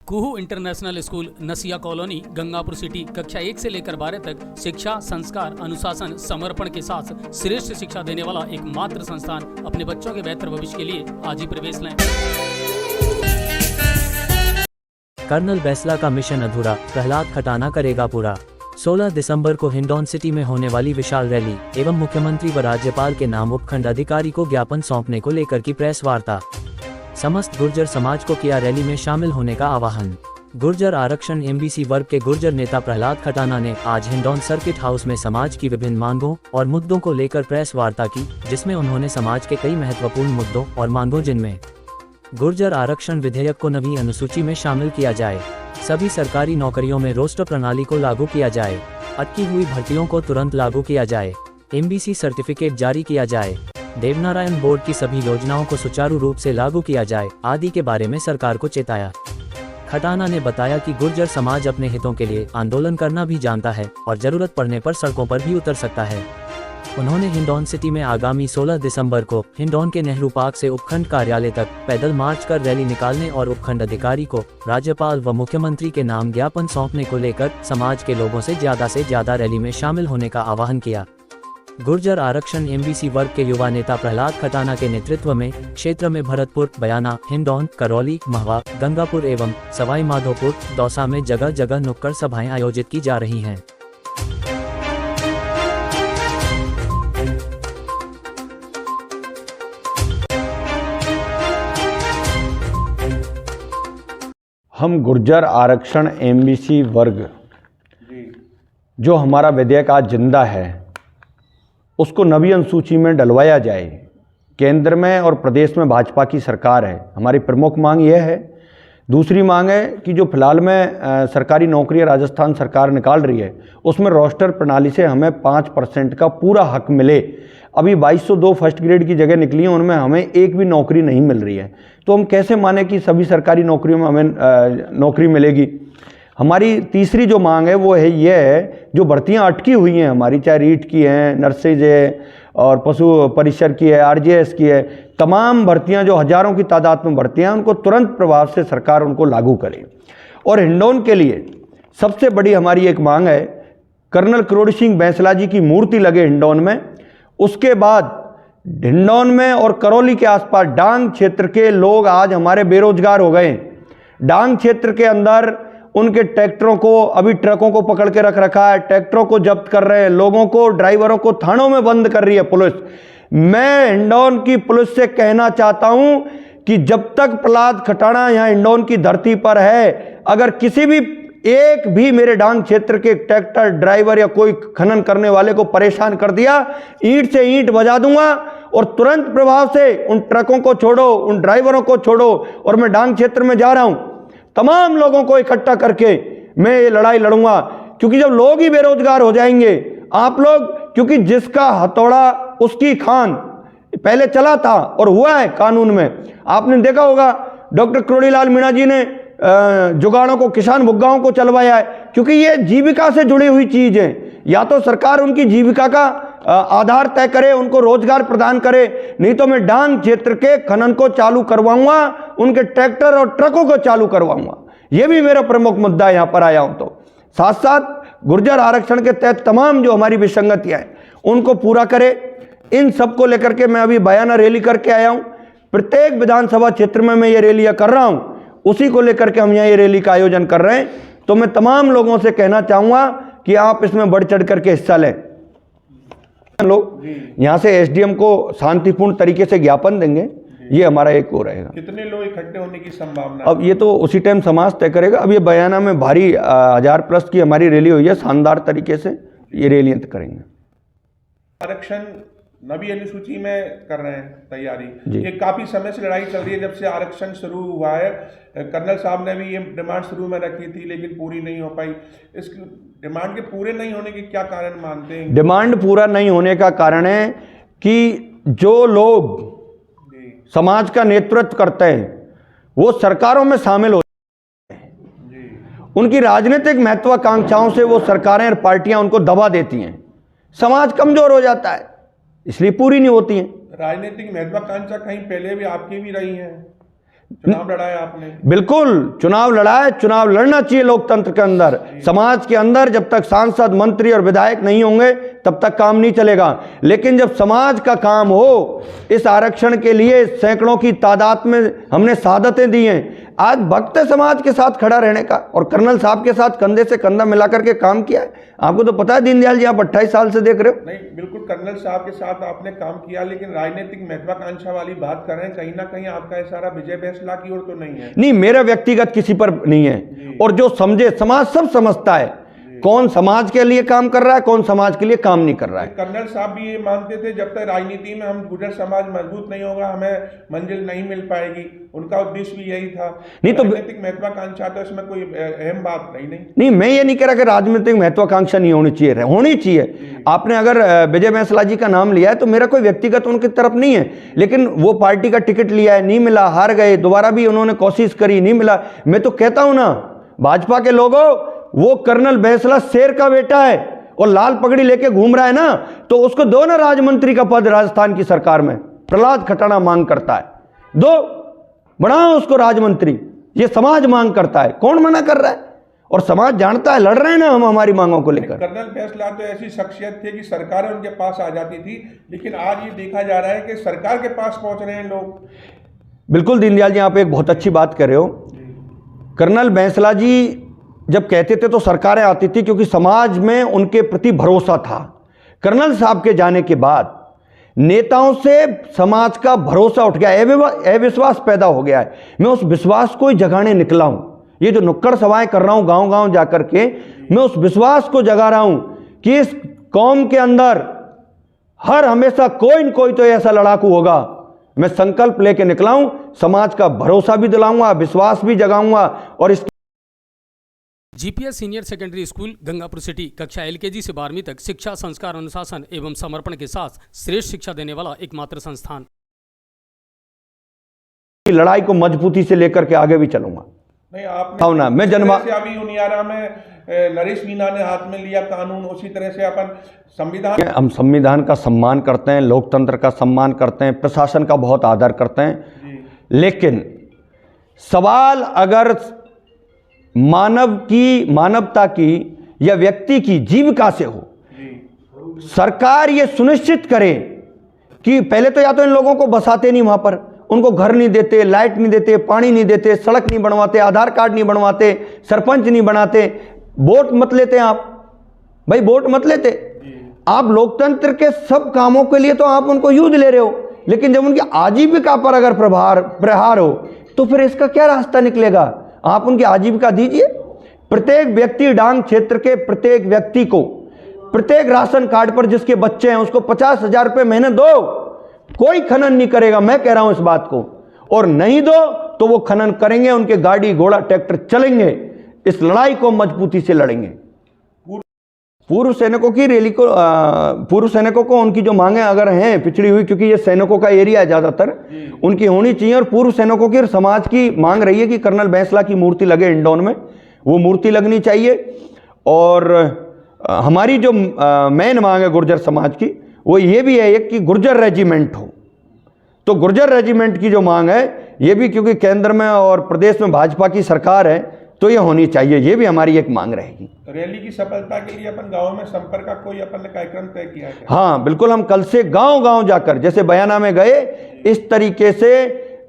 कुहू international school नसिया colony Gangapur city कक्षा 1 से लेकर 12 तक शिक्षा, संस्कार, अनुशासन, समर्पण के साथ श्रेष्ठ शिक्षा देने वाला एकमात्र संस्थान। अपने बच्चों के बेहतर भविष्य के लिए आज ही प्रवेश लें। कर्नल बैसला का मिशन अधूरा, प्रहलाद खटाना करेगा पूरा। 16 दिसंबर को हिंडौन सिटी में होने वाली विशाल रैली एवं मुख्यमंत्री व राज्यपाल के नाम उपखंड अधिकारी को ज्ञापन सौंपने को लेकर की प्रेस वार्ता। समस्त गुर्जर समाज को किया रैली में शामिल होने का आह्वान। गुर्जर आरक्षण एमबीसी वर्ग के गुर्जर नेता प्रहलाद खटाना ने आज हिंडौन सर्किट हाउस में समाज की विभिन्न मांगों और मुद्दों को लेकर प्रेस वार्ता की, जिसमें उन्होंने समाज के कई महत्वपूर्ण मुद्दों और मांगों जिनमें गुर्जर आरक्षण विधेयक को नवी अनुसूची में शामिल किया जाए, सभी सरकारी नौकरियों में रोस्टर प्रणाली को लागू किया जाए, अटकी हुई भर्तियों को तुरंत लागू किया जाए, एमबीसी सर्टिफिकेट जारी किया जाए, देवनारायण बोर्ड की सभी योजनाओं को सुचारू रूप से लागू किया जाए आदि के बारे में सरकार को चेताया। खटाना ने बताया कि गुर्जर समाज अपने हितों के लिए आंदोलन करना भी जानता है और जरूरत पड़ने पर सड़कों पर भी उतर सकता है। उन्होंने हिंडौन सिटी में आगामी 16 दिसंबर को हिंडौन के नेहरू पार्क से उपखंड कार्यालय तक पैदल मार्च कर रैली निकालने और उपखंड अधिकारी को राज्यपाल व मुख्यमंत्री के नाम ज्ञापन सौंपने को लेकर समाज के लोगों से ज्यादा रैली में शामिल होने का आह्वान किया। गुर्जर आरक्षण एमबीसी वर्ग के युवा नेता प्रहलाद खटाना के नेतृत्व में क्षेत्र में भरतपुर, बयाना, हिंडौन, करौली, महवा, गंगापुर एवं सवाई माधोपुर, दौसा में जगह जगह नुक्कड़ सभाएं आयोजित की जा रही हैं। हम गुर्जर आरक्षण एमबीसी वर्ग जो हमारा विधेयक आज जिंदा है उसको नवी अनुसूची में डलवाया जाए। केंद्र में और प्रदेश में भाजपा की सरकार है, हमारी प्रमुख मांग यह है। दूसरी मांग है कि जो फिलहाल में सरकारी नौकरियां राजस्थान सरकार निकाल रही है उसमें रोस्टर प्रणाली से हमें 5% का पूरा हक मिले। अभी 2202 फर्स्ट ग्रेड की जगह निकली हैं, उनमें हमें एक भी नौकरी नहीं मिल रही है, तो हम कैसे माने कि सभी सरकारी नौकरियों में हमें नौकरी मिलेगी। हमारी तीसरी जो मांग है वो है ये है, जो भर्तियां अटकी हुई हैं हमारी, चाहे रीट की हैं, नर्सेज है और पशु परिसर की है, आरजेएस की है, तमाम भर्तियां जो हजारों की तादाद में भर्तियां उनको तुरंत प्रभाव से सरकार उनको लागू करे। और हिंडौन के लिए सबसे बड़ी हमारी एक मांग है, कर्नल करोड़ी सिंह बैसला जी की मूर्ति लगे हिंडौन में। उसके बाद हिंडौन में और करौली के आसपास डांग क्षेत्र के लोग आज हमारे बेरोजगार हो गए। डांग क्षेत्र के अंदर उनके ट्रैक्टरों को, अभी ट्रकों को पकड़ के रख रखा है, ट्रैक्टरों को जब्त कर रहे हैं, लोगों को, ड्राइवरों को थानों में बंद कर रही है पुलिस। मैं हिंडौन की पुलिस से कहना चाहता हूं कि जब तक प्रहलाद खटाना यहां हिंडौन की धरती पर है, अगर किसी भी एक भी मेरे डांग क्षेत्र के ट्रैक्टर ड्राइवर या कोई खनन करने वाले को परेशान कर दिया, ईंट से ईंट बजा दूंगा और तुरंत प्रभाव से उन ट्रकों को छोड़ो, उन ड्राइवरों को छोड़ो। और मैं डांग क्षेत्र में जा रहा हूं, तमाम लोगों को इकट्ठा करके मैं ये लड़ाई लड़ूंगा, क्योंकि जब लोग ही बेरोजगार हो जाएंगे, आप लोग, क्योंकि जिसका हथौड़ा उसकी खान पहले चला था और हुआ है कानून में। आपने देखा होगा डॉक्टर करोड़ी लाल मीणा जी ने जुगाड़ों को, किसान भुग्गाओं को चलवाया है, क्योंकि ये जीविका से जुड़ी हुई चीज है। या तो सरकार उनकी जीविका का आधार तय करे, उनको रोजगार प्रदान करे, नहीं तो मैं डांग क्षेत्र के खनन को चालू करवाऊंगा, उनके ट्रैक्टर और ट्रकों को चालू करवाऊंगा। यह भी मेरा प्रमुख मुद्दा यहां पर आया हूं। तो साथ साथ गुर्जर आरक्षण के तहत तमाम जो हमारी विसंगतियां हैं उनको पूरा करे। इन सबको लेकर के मैं अभी बयाना रैली करके आया हूं। प्रत्येक विधानसभा क्षेत्र में मैं ये रैलियां कर रहा हूं, उसी को लेकर के हम यहाँ ये रैली का आयोजन कर रहे हैं। तो मैं तमाम लोगों से कहना चाहूंगा कि आप इसमें बढ़ चढ़ करके हिस्सा लें। लोग यहाँ से एसडीएम को शांतिपूर्ण तरीके से ज्ञापन देंगे, ये हमारा एक हो रहेगा। कितने लोग इकट्ठे होने की संभावना? अब ये तो उसी टाइम समाज तय करेगा। अब ये बयाना में भारी 1000+ की हमारी रैली हुई है, शानदार तरीके से ये रैलियां करेंगे। आरक्षण नवी अनुसूची में कर रहे हैं तैयारी, ये काफी समय से लड़ाई चल रही है जब से आरक्षण शुरू हुआ है। कर्नल साहब ने भी ये डिमांड शुरू में रखी थी लेकिन पूरी नहीं हो पाई। इस डिमांड के पूरे नहीं होने के क्या कारण मानते हैं? डिमांड पूरा नहीं होने का कारण है कि जो लोग समाज का नेतृत्व करते हैं वो सरकारों में शामिल हो जाते हैं। उनकी राजनीतिक महत्वाकांक्षाओं से वो सरकारें और पार्टियां उनको दबा देती हैं, समाज कमजोर हो जाता है, इसलिए पूरी नहीं होती हैं। राजनीतिक महत्वाकांक्षा कहीं पहले भी आपकी भी रही है। चुनाव लड़ाया आपने? बिल्कुल चुनाव लड़ा है, चुनाव लड़ना चाहिए लोकतंत्र के अंदर। समाज के अंदर जब तक सांसद, मंत्री और विधायक नहीं होंगे तब तक काम नहीं चलेगा। लेकिन जब समाज का काम हो, इस आरक्षण के लिए सैकड़ों की तादाद में हमने शहादतें दी हैं। आज वक्त है समाज के साथ खड़ा रहने का, और कर्नल साहब के साथ कंधे से कंधा मिलाकर के काम किया है। आपको तो पता है दीनदयाल जी, आप 28 साल से देख रहे हो। नहीं, बिल्कुल कर्नल साहब के साथ आपने काम किया, लेकिन राजनीतिक महत्वाकांक्षा वाली बात कर रहे हैं, कहीं ना कहीं आपका इशारा विजय बैंसला की ओर तो नहीं है? नहीं, मेरा व्यक्तिगत किसी पर नहीं है। और जो समझे, समाज सब समझता है कौन समाज के लिए काम कर रहा है, कौन समाज के लिए काम नहीं कर रहा है। कर्नल साहब भी ये मानते थे जब तक राजनीति में हम गुर्जर समाज मजबूत नहीं होगा हमें मंजिल नहीं मिल पाएगी। उनका उद्देश्य भी यही था। नहीं तो राजनीतिक महत्वाकांक्षा तो इसमें कोई अहम बात नहीं। मैं ये नहीं कह रहा कि राजनीतिक महत्वाकांक्षा नहीं होनी चाहिए, होनी चाहिए। आपने अगर विजय बैंसला जी का नाम लिया है तो मेरा कोई व्यक्तिगत उनकी तरफ नहीं है, लेकिन वो पार्टी का टिकट लिया है, नहीं मिला, हार गए, दोबारा भी उन्होंने कोशिश करी, नहीं मिला। मैं तो कहता हूं ना, भाजपा के लोगों, वो कर्नल बैंसला शेर का बेटा है और लाल पगड़ी लेके घूम रहा है ना, तो उसको दो ना राजमंत्री का पद राजस्थान की सरकार में। प्रहलाद खटाना मांग करता है, दो, बनाओ उसको राजमंत्री। ये समाज मांग करता है, कौन मना कर रहा है? और समाज जानता है, लड़ रहे हैं ना हम हमारी मांगों को लेकर। कर्नल बैंसला तो ऐसी शख्सियत थे कि सरकारें उनके पास आ जाती थी, लेकिन आज ये देखा जा रहा है कि सरकार के पास पहुंच रहे हैं लोग। बिल्कुल दीनदयाल जी, आप एक बहुत अच्छी बात कर रहे हो। कर्नल बैंसला जी जब कहते थे तो सरकारें आती थी, क्योंकि समाज में उनके प्रति भरोसा था। कर्नल साहब के जाने के बाद नेताओं से समाज का भरोसा उठ गया, अविश्वास पैदा हो गया है। मैं उस विश्वास को ही जगाने निकला हूं। ये जो नुक्कड़ सभाएं कर रहा हूं गांव गांव जाकर के, मैं उस विश्वास को जगा रहा हूं कि इस कौम के अंदर हर हमेशा कोई न कोई तो ऐसा लड़ाकू होगा। मैं संकल्प लेके निकला हूं, समाज का भरोसा भी दिलाऊंगा, विश्वास भी जगाऊंगा। और इस GPS senior secondary school Gangapur city कक्षा एलकेजी से 12वीं तक शिक्षा, संस्कार, अनुशासन एवं समर्पण के साथ श्रेष्ठ शिक्षा देने वाला एकमात्र संस्थान। लड़ाई को मजबूती से लेकर के आगे भी चलूंगा। नहीं, आपने ना, मैं जन्मा से अभी उनियारा में नरेश मीना ने हाथ में लिया कानून, उसी तरह से अपन संविधान, हम संविधान का सम्मान करते हैं, लोकतंत्र का सम्मान करते हैं, प्रशासन का बहुत आदर करते हैं। लेकिन सवाल अगर मानवता की या व्यक्ति की जीविका से हो, सरकार ये सुनिश्चित करे कि पहले तो या तो इन लोगों को बसाते नहीं वहां पर, उनको घर नहीं देते, लाइट नहीं देते, पानी नहीं देते, सड़क नहीं बनवाते, आधार कार्ड नहीं बनवाते, सरपंच नहीं बनाते, वोट मत लेते आप भाई, वोट मत लेते आप। लोकतंत्र के सब कामों के लिए तो आप उनको यूज ले रहे हो, लेकिन जब उनकी आजीविका पर अगर प्रहार हो तो फिर इसका क्या रास्ता निकलेगा? आप उनकी आजीविका दीजिए। प्रत्येक व्यक्ति, डांग क्षेत्र के प्रत्येक व्यक्ति को, प्रत्येक राशन कार्ड पर जिसके बच्चे हैं उसको 50,000 रुपये महीने दो। कोई खनन नहीं करेगा, मैं कह रहा हूं इस बात को। और नहीं दो तो वो खनन करेंगे, उनके गाड़ी घोड़ा ट्रैक्टर चलेंगे। इस लड़ाई को मजबूती से लड़ेंगे। पूर्व सैनिकों की रैली को, पूर्व सैनिकों को उनकी जो मांगे अगर हैं पिछड़ी हुई, क्योंकि ये सैनिकों का एरिया है ज्यादातर, उनकी होनी चाहिए। और पूर्व सैनिकों की समाज की मांग रही है कि कर्नल बैंसला की मूर्ति लगे हिंडौन में, वो मूर्ति लगनी चाहिए। और हमारी जो मेन मांग है गुर्जर समाज की, वो ये भी है एक कि गुर्जर रेजिमेंट हो। तो गुर्जर रेजिमेंट की जो मांग है ये भी, क्योंकि केंद्र में और प्रदेश में भाजपा की सरकार है, तो ये होनी चाहिए। ये भी हमारी एक मांग रहेगी। रैली की सफलता के लिए अपन गांव में संपर्क का कोई अपन ने कार्यक्रम तय किया है? हाँ बिल्कुल, हम कल से गांव गांव जाकर, जैसे बयाना में गए, इस तरीके से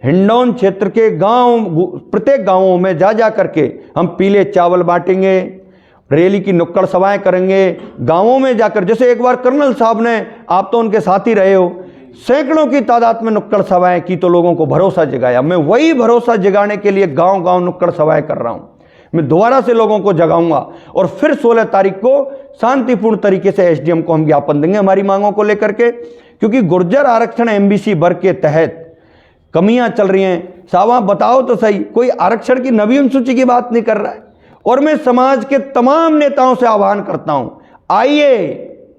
हिंडौन क्षेत्र के गांव, प्रत्येक गांवों में जा करके हम पीले चावल बांटेंगे, रैली की नुक्कड़ सभाएं करेंगे गांवों में जाकर। जैसे एक बार कर्नल साहब ने, आप तो उनके साथ ही रहे हो, सैकड़ों की तादाद में नुक्कड़ सभाएं की तो लोगों को भरोसा जगाया। मैं वही भरोसा जगाने के लिए गांव गांव नुक्कड़ सभाएं कर रहा हूं। मैं दोबारा से लोगों को जगाऊंगा और फिर 16 तारीख को शांतिपूर्ण तरीके से एसडीएम को हम ज्ञापन देंगे हमारी मांगों को लेकर के, क्योंकि गुर्जर आरक्षण एमबीसी वर्ग के तहत कमियां चल रही हैं। साहब आप बताओ तो सही, कोई आरक्षण की नवीन सूची की बात नहीं कर रहा है। और मैं समाज के तमाम नेताओं से आह्वान करता हूं, आइए,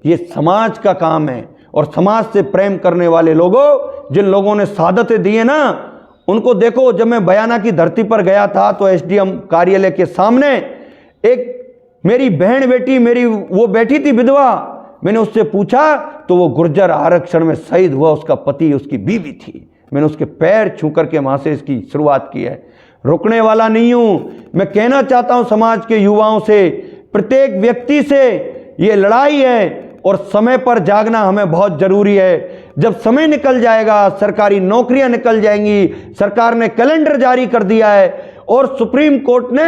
ये समाज का काम है। और समाज से प्रेम करने वाले लोगों, जिन लोगों ने शहादतें दी है ना, उनको देखो। जब मैं बयाना की धरती पर गया था तो एसडीएम कार्यालय के सामने एक मेरी बहन बेटी, मेरी वो बैठी थी विधवा, मैंने उससे पूछा तो वो गुर्जर आरक्षण में शहीद हुआ उसका पति, उसकी बीवी थी। मैंने उसके पैर छू करके वहाँ से इसकी शुरुआत की है। रुकने वाला नहीं हूँ। मैं कहना चाहता हूँ समाज के युवाओं से, प्रत्येक व्यक्ति से, ये लड़ाई है और समय पर जागना हमें बहुत ज़रूरी है। जब समय निकल जाएगा, सरकारी नौकरियां निकल जाएंगी, सरकार ने कैलेंडर जारी कर दिया है और सुप्रीम कोर्ट ने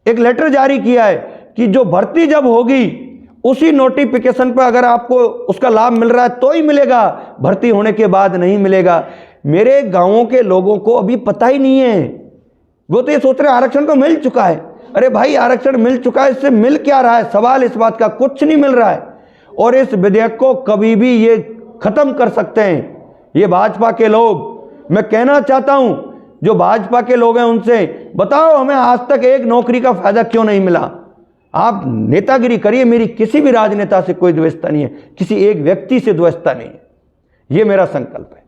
एक लेटर जारी किया है कि जो भर्ती जब होगी उसी नोटिफिकेशन पर अगर आपको उसका लाभ मिल रहा है तो ही मिलेगा, भर्ती होने के बाद नहीं मिलेगा। मेरे गांवों के लोगों को अभी पता ही नहीं है, वो तो ये सोच रहे आरक्षण तो मिल चुका है। अरे भाई, आरक्षण मिल चुका है, इससे मिल क्या रहा है? सवाल इस बात का कुछ नहीं मिल रहा है। और इस विधेयक को कभी भी ये खत्म कर सकते हैं ये भाजपा के लोग। मैं कहना चाहता हूं, जो भाजपा के लोग हैं उनसे बताओ, हमें आज तक एक नौकरी का फायदा क्यों नहीं मिला? आप नेतागिरी करिए, मेरी किसी भी राजनेता से कोई द्वेषता नहीं है, किसी एक व्यक्ति से द्वेषता नहीं है, ये मेरा संकल्प है।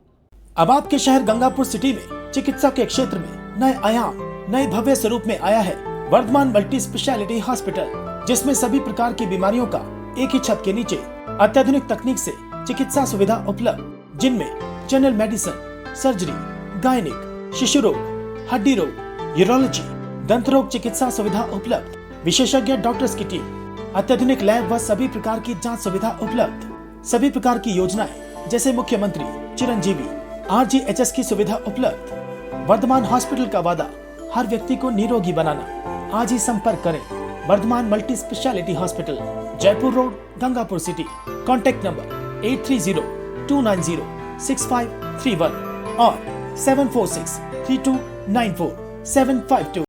अब आपके शहर गंगापुर सिटी में चिकित्सा के क्षेत्र में नए आयाम, नए भव्य स्वरूप में आया है वर्धमान मल्टी स्पेशलिटी हॉस्पिटल, जिसमें सभी प्रकार की बीमारियों का एक ही छत के नीचे अत्याधुनिक तकनीक से चिकित्सा सुविधा उपलब्ध, जिनमें जनरल मेडिसिन, सर्जरी, गायनिक, शिशु रोग, हड्डी रोग, यूरोलॉजी, दंत रोग चिकित्सा सुविधा उपलब्ध, विशेषज्ञ डॉक्टर्स की टीम, अत्याधुनिक लैब व सभी प्रकार की जांच सुविधा उपलब्ध, सभी प्रकार की योजनाएं जैसे मुख्यमंत्री चिरंजीवी RGHS की सुविधा उपलब्ध। वर्धमान हॉस्पिटल का वादा हर व्यक्ति को निरोगी बनाना। आज ही संपर्क करें Vardhman multi specialty hospital, Jaipur road, Gangapur city. Contact number 8302906531 और 7463294752।